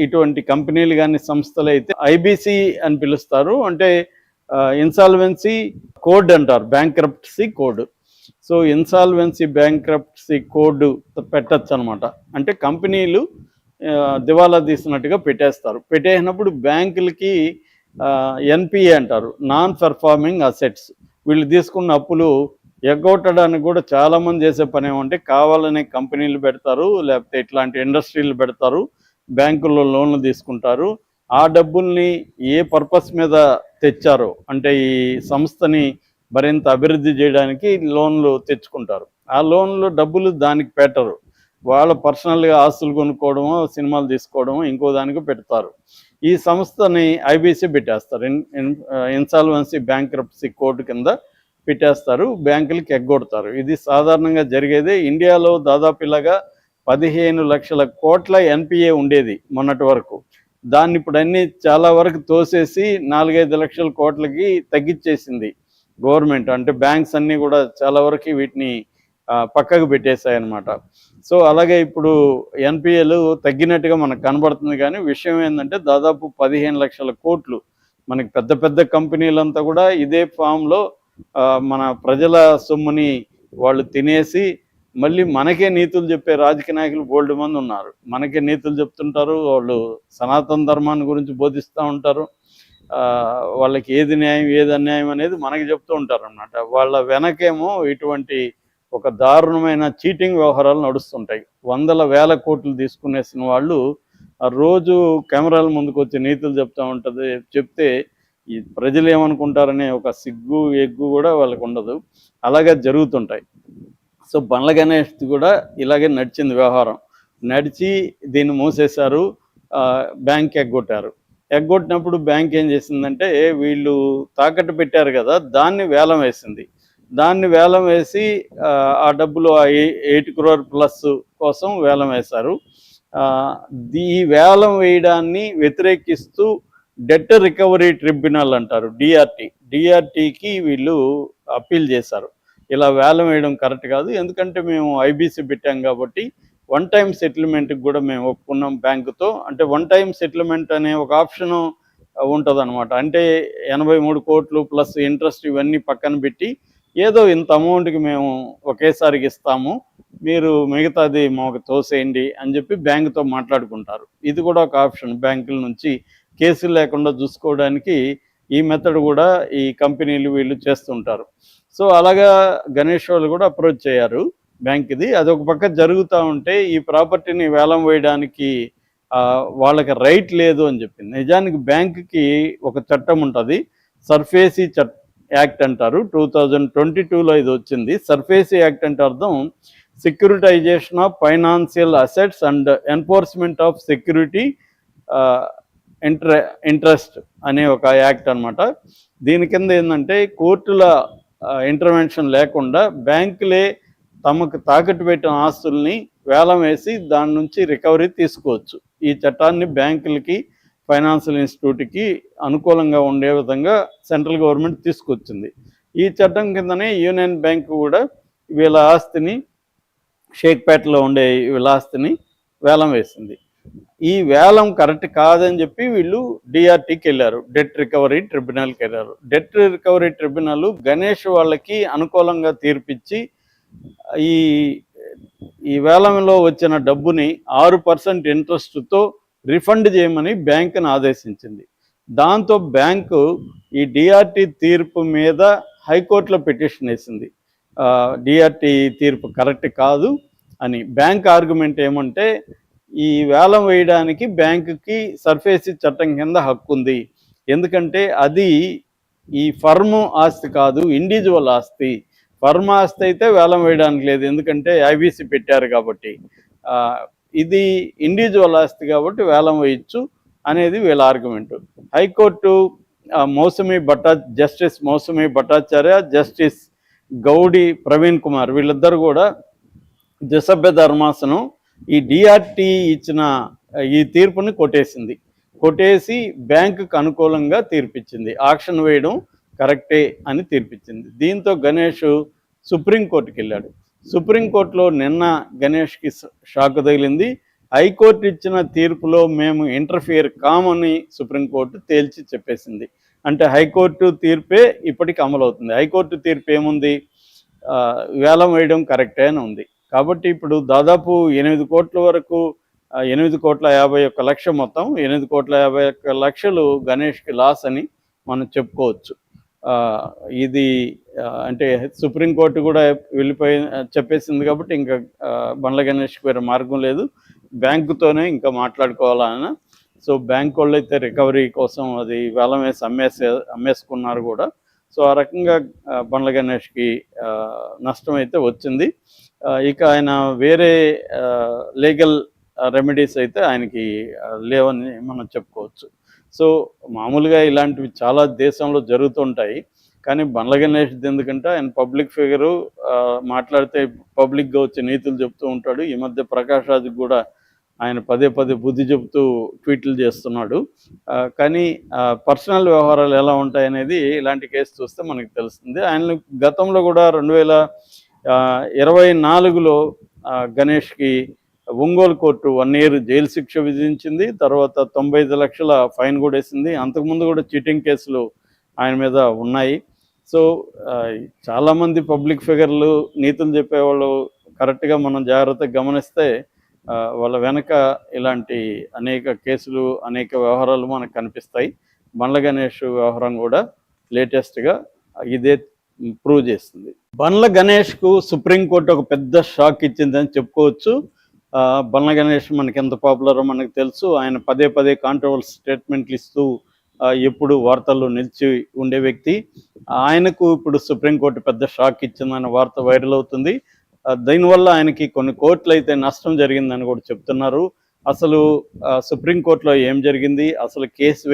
ఇటువంటి కంపెనీలు కానీ సంస్థలు అయితే ఐబీసీ అని పిలుస్తారు. అంటే ఇన్సాల్వెన్సీ కోడ్ అంటారు, bankruptcy code. So insolvency bankruptcy code పెట్టచ్చు అనమాట. అంటే కంపెనీలు దివాలా తీసినట్టుగా పెట్టేస్తారు. పెట్టేసినప్పుడు బ్యాంకులకి ఎన్పిఏ అంటారు, నాన్ పెర్ఫార్మింగ్ అసెట్స్. వీళ్ళు తీసుకున్న అప్పులు ఎగ్గొట్టడానికి కూడా చాలామంది చేసే పని ఏమంటే కావాలనే కంపెనీలు పెడతారు, లేకపోతే ఇట్లాంటి ఇండస్ట్రీలు పెడతారు, బ్యాంకుల్లో లోన్లు తీసుకుంటారు. ఆ డబ్బుల్ని ఏ పర్పస్ మీద తెచ్చారో, అంటే ఈ సంస్థని మరింత అభివృద్ధి చేయడానికి లోన్లు తెచ్చుకుంటారు. ఆ లోన్లు డబ్బులు దానికి పెట్టరు, వాళ్ళ పర్సనల్గా ఆస్తులు కొనుక్కోవడమో, సినిమాలు తీసుకోవడమో, ఇంకో దానికి పెడతారు. ఈ సంస్థని ఐబీసీ పెట్టేస్తారు, ఇన్సాల్వెన్సీ బ్యాంక్రప్టసీ కోడ్ కింద పెట్టేస్తారు, బ్యాంకులకి ఎగ్గొడతారు. ఇది సాధారణంగా జరిగేదే. ఇండియాలో దాదాపు ఇలాగా 15 లక్షల కోట్ల ఎన్పిఏ ఉండేది మొన్నటి వరకు. దాన్ని ఇప్పుడు అన్ని చాలా వరకు తోసేసి 4-5 లక్షల కోట్లకి తగ్గించేసింది గవర్నమెంట్. అంటే బ్యాంక్స్ అన్నీ కూడా చాలా వరకు వీటిని పక్కకు పెట్టేశాయన్నమాట. సో అలాగే ఇప్పుడు ఎన్పిఏలు తగ్గినట్టుగా మనకు కనబడుతుంది. కానీ విషయం ఏంటంటే దాదాపు 15 లక్షల కోట్లు మనకి పెద్ద పెద్ద కంపెనీలంతా కూడా ఇదే ఫామ్లో మన ప్రజల సొమ్ముని వాళ్ళు తినేసి మళ్ళీ మనకే నీతులు చెప్పే రాజకీయ నాయకులు బోల్డ్ మంది ఉన్నారు. మనకే నీతులు చెప్తుంటారు, వాళ్ళు సనాతన ధర్మాన్ని గురించి బోధిస్తూ ఉంటారు. వాళ్ళకి ఏది న్యాయం ఏది అన్యాయం అనేది మనకి చెప్తూ ఉంటారు అన్నమాట. వాళ్ళ వెనకేమో ఇటువంటి ఒక దారుణమైన చీటింగ్ వ్యవహారాలు నడుస్తుంటాయి. వందల వేల కోట్లు తీసుకునేసిన వాళ్ళు రోజు కెమెరాల ముందుకు వచ్చి నీతులు చెప్తే ఈ ప్రజలు ఏమనుకుంటారనే ఒక సిగ్గు ఎగ్గు కూడా వాళ్ళకు ఉండదు. అలాగే జరుగుతుంటాయి. సో బండ్ల గణేష్ కూడా ఇలాగే నడిచింది వ్యవహారం. నడిచి దీన్ని మూసేశారు, బ్యాంక్ ఎగ్గొట్టారు. ఎగ్గొట్టినప్పుడు బ్యాంక్ ఏం చేసిందంటే వీళ్ళు తాకట్టు పెట్టారు కదా, దాన్ని వేలం వేసింది. దాన్ని వేలం వేసి ఆ డబ్బులు 8 crore ప్లస్ కోసం వేలం వేశారు. ఈ వేలం వేయడాన్ని వ్యతిరేకిస్తూ డెట్ రికవరీ ట్రిబ్యునల్ అంటారు, డిఆర్టీకి వీళ్ళు అప్పీల్ చేశారు. ఇలా వేలం వేయడం కరెక్ట్ కాదు, ఎందుకంటే మేము ఐబీసీ పెట్టాం కాబట్టి వన్ టైం సెటిల్మెంట్కి కూడా మేము ఒప్పుకున్నాం బ్యాంకుతో. అంటే వన్ టైం సెటిల్మెంట్ అనే ఒక ఆప్షను ఉంటుంది అనమాట. అంటే 83 కోట్లు ప్లస్ ఇంట్రెస్ట్ ఇవన్నీ పక్కన పెట్టి ఏదో ఇంత అమౌంట్కి మేము ఒకేసారికి ఇస్తాము, మీరు మిగతాది మాకు తోసేయండి అని చెప్పి బ్యాంకుతో మాట్లాడుకుంటారు. ఇది కూడా ఒక ఆప్షన్. బ్యాంకుల నుంచి కేసులు లేకుండా చూసుకోవడానికి ఈ మెథడ్ కూడా ఈ కంపెనీలు వీళ్ళు చేస్తుంటారు. సో అలాగా గణేష్ వాళ్ళు కూడా అప్రోచ్ అయ్యారు బ్యాంక్ది. అదొక పక్క జరుగుతూ ఉంటే ఈ ప్రాపర్టీని వేలం వేయడానికి వాళ్ళకి రైట్ లేదు అని చెప్పింది. నిజానికి బ్యాంకుకి ఒక చట్టం ఉంటుంది, సర్ఫేసీ యాక్ట్ అంటారు. 2022లో ఇది వచ్చింది. సర్ఫేసీ యాక్ట్ అంటే అర్థం securitisation of financial assets and enforcement of security interest అనే ఒక యాక్ట్ అనమాట. దీని కింద ఏంటంటే కోర్టుల ఇంటర్వెన్షన్ లేకుండా బ్యాంకులే తమకు తాకట్టు పెట్టిన ఆస్తుల్ని వేలం వేసి దాని నుంచి రికవరీ తీసుకోవచ్చు. ఈ చట్టాన్ని బ్యాంకులకి, ఫైనాన్షియల్ ఇన్స్టిట్యూట్కి అనుకూలంగా ఉండే విధంగా సెంట్రల్ గవర్నమెంట్ తీసుకొచ్చింది. ఈ చట్టం కిందనే యూనియన్ బ్యాంక్ కూడా వీళ్ళ ఆస్తిని, షేక్పేటలో ఉండే వీళ్ళ ఆస్తిని వేలం వేసింది. ఈ వేలం కరెక్ట్ కాదని చెప్పి వీళ్ళు డిఆర్టీకి వెళ్ళారు, డెట్ రికవరీ ట్రిబ్యునల్కి వెళ్ళారు. డెట్ రికవరీ ట్రిబ్యునల్ గణేష్ వాళ్ళకి అనుకూలంగా తీర్పిచ్చి ఈ వేలంలో వచ్చిన డబ్బుని 6% ఇంట్రెస్ట్తో రిఫండ్ చేయమని బ్యాంకును ఆదేశించింది. దాంతో బ్యాంకు ఈ డిఆర్టీ తీర్పు మీద హైకోర్టులో పిటిషన్ వేసింది. డిఆర్టీ తీర్పు కరెక్ట్ కాదు అని. బ్యాంక్ ఆర్గ్యుమెంట్ ఏమంటే ఈ వేలం వేయడానికి బ్యాంకుకి సర్ఫేసీ చట్టం కింద హక్కు ఉంది, ఎందుకంటే అది ఈ ఫర్మ్ ఆస్తి కాదు, ఇండివిజువల్ ఆస్తి. ఫర్మ్ ఆస్తి అయితే వేలం వేయడానికి లేదు, ఎందుకంటే ఐబీసీ పెట్టారు కాబట్టి. ఇది ఇండివిజువల్ ఆస్తి కాబట్టి వేలం వేయచ్చు అనేది వీళ్ళ argument. High court justice Moushumi Bhattacharya, justice Gowdi Praveen Kumar వీళ్ళిద్దరు కూడా ద్విసభ్య ధర్మాసనం ఈ డిఆర్టీ ఇచ్చిన ఈ తీర్పుని కొట్టేసి బ్యాంకుకు అనుకూలంగా తీర్పిచ్చింది. ఆక్షన్ వేయడం కరెక్టే అని తీర్పిచ్చింది. దీంతో గణేష్ సుప్రీంకోర్టుకి వెళ్ళాడు. సుప్రీంకోర్టులో నిన్న గణేష్కి షాక్ తగిలింది. హైకోర్టు ఇచ్చిన తీర్పులో మేము ఇంటర్ఫియర్ కామని సుప్రీంకోర్టు తేల్చి చెప్పేసింది. అంటే హైకోర్టు తీర్పే ఇప్పటికి అమలవుతుంది. హైకోర్టు తీర్పు ఏముంది, వేలం వేయడం కరెక్టే అని ఉంది. కాబట్టి ఇప్పుడు దాదాపు 8 కోట్ల వరకు 8,51,00,000 మొత్తం 8,51,00,000 గణేష్కి లాస్ అని మనం చెప్పుకోవచ్చు. ఇది అంటే సుప్రీంకోర్టు కూడా వెళ్ళిపోయి చెప్పేసింది కాబట్టి ఇంకా బండ్ల గణేష్కి వేరే మార్గం లేదు, బ్యాంకుతోనే ఇంకా మాట్లాడుకోవాలన్న. సో బ్యాంక్ వాళ్ళు అయితే రికవరీ కోసం అది వేలం వేసి అమ్మేసుకున్నారు కూడా. సో ఆ రకంగా బండ్ల గణేష్కి నష్టం అయితే వచ్చింది. ఇక ఆయన వేరే లీగల్ రెమెడీస్ అయితే ఆయనకి లేవని మనం చెప్పుకోవచ్చు. సో మామూలుగా ఇలాంటివి చాలా దేశంలో జరుగుతుంటాయి, కానీ బండ్ల గణేష్ ఎందుకంటే ఆయన పబ్లిక్ ఫిగరు, మాట్లాడితే పబ్లిక్గా వచ్చి నీతులు చెప్తూ ఉంటాడు. ఈ మధ్య ప్రకాష్ రాజ్కి కూడా ఆయన పదే పదే బుద్ధి చెబుతూ ట్వీట్లు చేస్తున్నాడు. కానీ పర్సనల్ వ్యవహారాలు ఎలా ఉంటాయనేది ఇలాంటి కేసు చూస్తే మనకు తెలుస్తుంది. ఆయన గతంలో కూడా 2024లో గణేష్కి ఒంగోలు కోర్టు 1 year జైలు శిక్ష విధించింది. తర్వాత 95 లక్షల ఫైన్ కూడా వేసింది. అంతకుముందు కూడా చీటింగ్ కేసులు ఆయన మీద ఉన్నాయి. సో చాలామంది పబ్లిక్ ఫిగర్లు నీతులు చెప్పేవాళ్ళు కరెక్ట్గా మనం జాగ్రత్తగా గమనిస్తే వాళ్ళ వెనక ఇలాంటి అనేక కేసులు, అనేక వ్యవహారాలు మనకు కనిపిస్తాయి. బండ్ల గణేష్ వ్యవహారం కూడా లేటెస్ట్గా ఇదే ప్రూవ్ చేస్తుంది. బండ్ల గణేష్కు సుప్రీంకోర్టు ఒక పెద్ద షాక్ ఇచ్చిందని చెప్పుకోవచ్చు. బండ్ల గణేష్ మనకి ఎంత పాపులరో మనకు తెలుసు. ఆయన పదే పదే కాంట్రవర్సీ స్టేట్మెంట్లు ఇస్తూ ఎప్పుడు వార్తల్లో నిలిచి ఉండే వ్యక్తి. ఆయనకు ఇప్పుడు సుప్రీంకోర్టు పెద్ద షాక్ ఇచ్చిందన్న వార్త వైరల్ అవుతుంది. దీనివల్ల ఆయనకి కొన్ని కోట్లు అయితే నష్టం జరిగిందని కూడా చెప్తున్నారు. అసలు సుప్రీంకోర్టులో ఏం జరిగింది, అసలు కేసు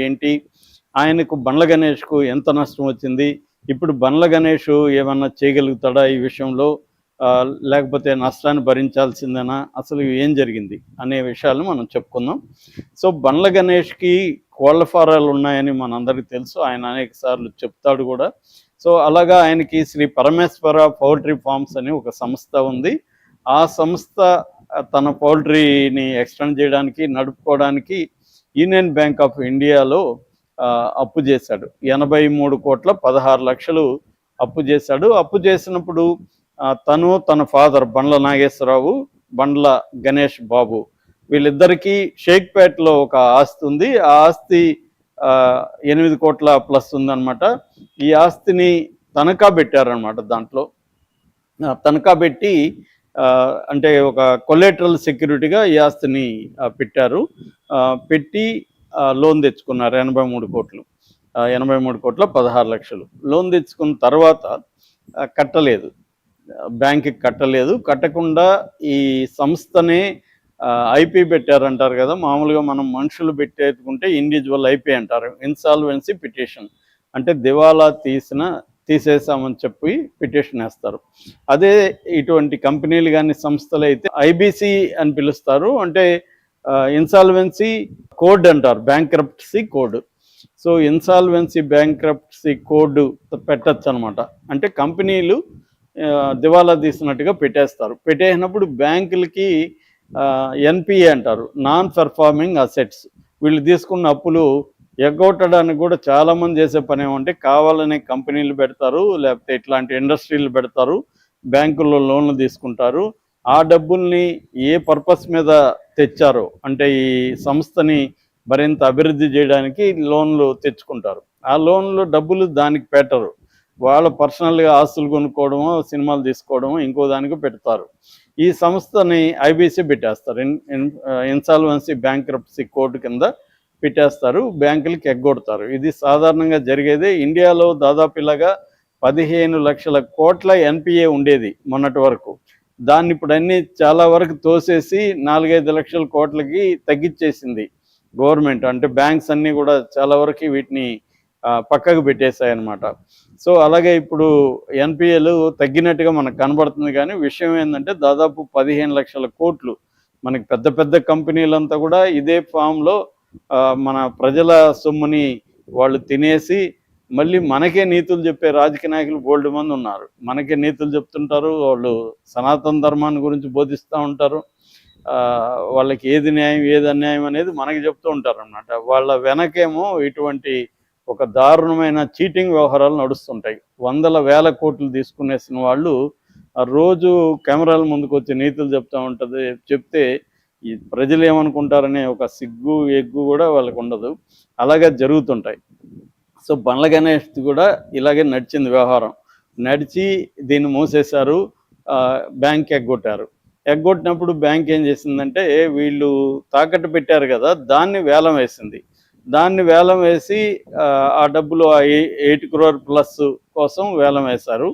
ఏంటి, ఆయనకు బండ్ల గణేష్కు ఎంత నష్టం వచ్చింది, ఇప్పుడు బండ్ల గణేష్ ఏమన్నా చేయగలుగుతాడా ఈ విషయంలో, లేకపోతే నష్టాన్ని భరించాల్సిందేనా, అసలు ఏం జరిగింది అనే విషయాలను మనం చెప్పుకుందాం. సో బండ్ల గణేష్కి కోళ్ల ఫారాలు ఉన్నాయని మనందరికీ తెలుసు, ఆయన అనేక సార్లు చెప్తాడు కూడా. సో అలాగా ఆయనకి శ్రీ పరమేశ్వర పౌల్ట్రీ ఫార్మ్స్ అని ఒక సంస్థ ఉంది. ఆ సంస్థ తన పౌల్ట్రీని ఎక్స్టెండ్ చేయడానికి, నడుపుకోవడానికి యూనియన్ బ్యాంక్ ఆఫ్ ఇండియాలో అప్పు చేశాడు. 83,16,00,000 అప్పు చేశాడు. అప్పు చేసినప్పుడు తను, తన ఫాదర్ బండ్ల నాగేశ్వరరావు, బండ్ల గణేష్ బాబు, వీళ్ళిద్దరికీ షేక్పేటలో ఒక ఆస్తి ఉంది. ఆ ఆస్తి 8 కోట్ల ప్లస్ ఉందన్నమాట. ఈ ఆస్తిని తనఖా పెట్టారనమాట. దాంట్లో తనఖా పెట్టి అంటే ఒక కొలేటరల్ సెక్యూరిటీగా ఈ ఆస్తిని పెట్టారు. పెట్టి లోన్ తెచ్చుకున్నారు 83 కోట్లు, 83,16,00,000 లోన్ తెచ్చుకున్న తర్వాత కట్టలేదు, బ్యాంక్కి కట్టలేదు. కట్టకుండా ఈ సంస్థనే ఐపీ పెట్టారంటారు కదా, మామూలుగా మనం మనుషులు పెట్టేసుకుంటే ఇండివిజువల్ ఐపీ అంటారు, ఇన్సాల్వెన్సీ పిటిషన్. అంటే దివాలా తీసేసామని చెప్పి పిటిషన్ వేస్తారు. అదే ఇటువంటి కంపెనీలు కానీ సంస్థలు అయితే ఐబీసీ అని పిలుస్తారు. అంటే ఇన్సాల్వెన్సీ కోడ్ అంటారు, bankruptcy code. So insolvency bankruptcy code పెట్టచ్చు అనమాట. అంటే కంపెనీలు దివాలా తీసినట్టుగా పెట్టేస్తారు. పెట్టేసినప్పుడు బ్యాంకులకి ఎన్పిఏ అంటారు, నాన్ పెర్ఫార్మింగ్ అసెట్స్. వీళ్ళు తీసుకున్న అప్పులు ఎగ్గొట్టడానికి కూడా చాలామంది చేసే పని ఏమంటే కావాలనే కంపెనీలు పెడతారు, లేకపోతే ఇట్లాంటి ఇండస్ట్రీలు పెడతారు, బ్యాంకుల్లో లోన్లు తీసుకుంటారు. ఆ డబ్బుల్ని ఏ పర్పస్ మీద తెచ్చారో, అంటే ఈ సంస్థని మరింత అభివృద్ధి చేయడానికి లోన్లు తెచ్చుకుంటారు. ఆ లోన్లు డబ్బులు దానికి పెట్టరు, వాళ్ళ పర్సనల్గా ఆస్తులు కొనుక్కోవడమో, సినిమాలు తీసుకోవడమో, ఇంకో దానికి పెడతారు. ఈ సంస్థని ఐబీసీ పెట్టేస్తారు, ఇన్సాల్వెన్సీ బ్యాంక్రప్టసీ కోడ్ కింద పెట్టేస్తారు, బ్యాంకులకి ఎగ్గొడతారు. ఇది సాధారణంగా జరిగేదే. ఇండియాలో దాదాపు ఇలాగా 15 లక్షల కోట్ల ఎన్పిఏ ఉండేది మొన్నటి వరకు. దాన్ని ఇప్పుడు అన్నీ చాలా వరకు తోసేసి 4-5 లక్షల కోట్లకి తగ్గించేసింది గవర్నమెంట్. అంటే బ్యాంక్స్ అన్నీ కూడా చాలా వరకు వీటిని పక్కకు పెట్టేశాయన్నమాట. సో అలాగే ఇప్పుడు ఎన్పిఏలు తగ్గినట్టుగా మనకు కనబడుతుంది. కానీ విషయం ఏంటంటే దాదాపు 15 లక్షల కోట్లు మనకి పెద్ద పెద్ద కంపెనీలంతా కూడా ఇదే ఫామ్లో మన ప్రజల సొమ్ముని వాళ్ళు తినేసి మళ్ళీ మనకే నీతులు చెప్పే రాజకీయ నాయకులు బోల్డ్ మంది ఉన్నారు. మనకే నీతులు చెప్తుంటారు, వాళ్ళు సనాతన ధర్మాన్ని గురించి బోధిస్తూ ఉంటారు. వాళ్ళకి ఏది న్యాయం ఏది అన్యాయం అనేది మనకి చెప్తూ ఉంటారు అన్నమాట. వాళ్ళ వెనకేమో ఇటువంటి ఒక దారుణమైన చీటింగ్ వ్యవహారాలు నడుస్తుంటాయి. వందల వేల కోట్లు తీసుకునేసిన వాళ్ళు రోజు కెమెరాల ముందుకు వచ్చి నీతులు చెప్తే ఈ ప్రజలు ఏమనుకుంటారనే ఒక సిగ్గు ఎగ్గు కూడా వాళ్ళకు ఉండదు. అలాగే జరుగుతుంటాయి. సో బండ్ల గణేష్ది కూడా ఇలాగే నడిచింది వ్యవహారం. నడిచి దీన్ని మూసేశారు, బ్యాంక్ ఎగ్గొట్టారు. ఎగ్గొట్టినప్పుడు బ్యాంక్ ఏం చేసిందంటే వీళ్ళు తాకట్టు పెట్టారు కదా, దాన్ని వేలం వేసింది. దాన్ని వేలం వేసి ఆ డబ్బులు 8 crore ప్లస్ కోసం వేలం వేశారు.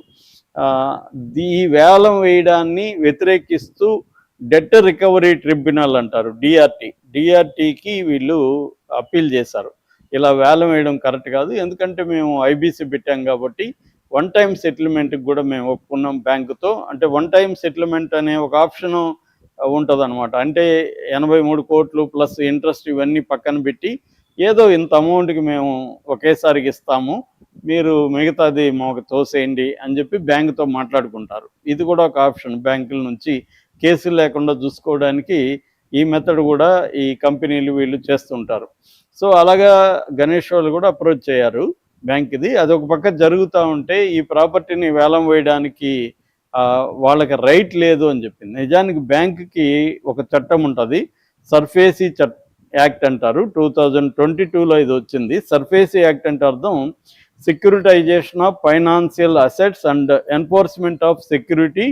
ఈ వేలం వేయడాన్ని వ్యతిరేకిస్తూ డెట్ రికవరీ ట్రిబ్యునల్ అంటారు, డిఆర్టీకి వీళ్ళు అప్పీల్ చేశారు. ఇలా వేలం వేయడం కరెక్ట్ కాదు, ఎందుకంటే మేము ఐబీసీ పెట్టాం కాబట్టి వన్ టైం సెటిల్మెంట్కి కూడా మేము ఒప్పుకున్నాం బ్యాంకుతో. అంటే వన్ టైం సెటిల్మెంట్ అనే ఒక ఆప్షను ఉంటుంది అనమాట. అంటే 83 కోట్లు ప్లస్ ఇంట్రెస్ట్ ఇవన్నీ పక్కన పెట్టి ఏదో ఇంత అమౌంట్కి మేము ఒకేసారికి ఇస్తాము, మీరు మిగతాది మాకు తోసేయండి అని చెప్పి బ్యాంకుతో మాట్లాడుకుంటారు. ఇది కూడా ఒక ఆప్షన్, బ్యాంకుల నుంచి కేసులు లేకుండా చూసుకోవడానికి ఈ మెథడ్ కూడా ఈ కంపెనీలు వీళ్ళు చేస్తుంటారు. సో అలాగా గణేష్ వాళ్ళు కూడా అప్రోచ్ అయ్యారు బ్యాంక్ది. అదొక పక్క జరుగుతూ ఉంటే ఈ ప్రాపర్టీని వేలం వేయడానికి వాళ్ళకి రైట్ లేదు అని చెప్పింది. నిజానికి బ్యాంకుకి ఒక చట్టం ఉంటుంది, సర్ఫేసీ యాక్ట్ అంటారు. 2022లో ఇది వచ్చింది. సర్ఫేసీ యాక్ట్ అంటే అర్థం securitisation of financial assets and enforcement of security